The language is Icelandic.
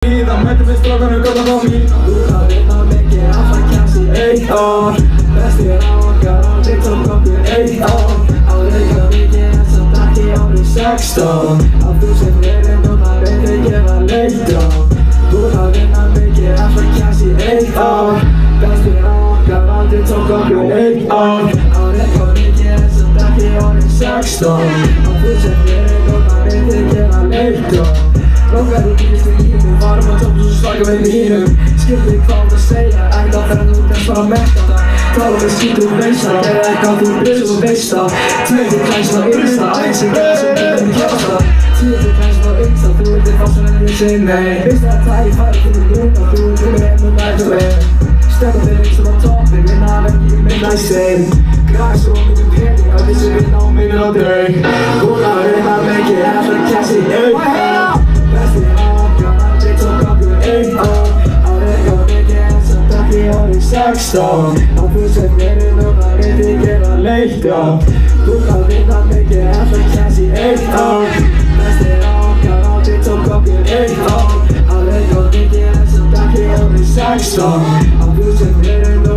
Það mætti með strákanum gott að fá mín. Búinn að vinna mikið, alltaf kemst í 1 ár. Bestir á okkar, aldrei tók okkur 1 ár. Á Reykjavíki en samt ekki árið 16. Að þú sem verið núna veit ekki að leita. Búinn að vinna mikið, alltaf kemst í 1 ár. Bestir á okkar, aldrei tók okkur 1 ár. Á Reykjavíki en samt ekki árið 16. Að þú sem verið núna veit ekki að leita. Langar út í lífið, varum á topp og svo slaka með mínum. Skildi hvað það segja, ekkert að ferða út en bara metta það. Tala með skýtu veista, gerði eitthvað þú byrjum og veista. Tveitir klæst á Insta, aðeins sem gerði sem byrjum kjasta. Tíutir klæst á Insta, þú vildir fá sem en ég segi nei. Veist að það ég færi til núna, þú vildir með enn og nættu með. Stefna þig lengst á toppin, vinna vengi í minna í stein. Græði svo mikið pening, að vissi vinna á mig á deg. Búinn að vinna mikið, alltaf kemst í 1 ár. Bestir á okkar, aldrei tók okkur 1 ár. Á Reykjavíki en samt ekki árið 16. Að þú sem verið núna veit ekki að leita. Búinn að vinna mikið, alltaf kemst í 1 ár. Bestir á okkar, aldrei tók okkur 1 ár. Á Reykjavíki en samt ekki árið 16. Að þú sem verið núna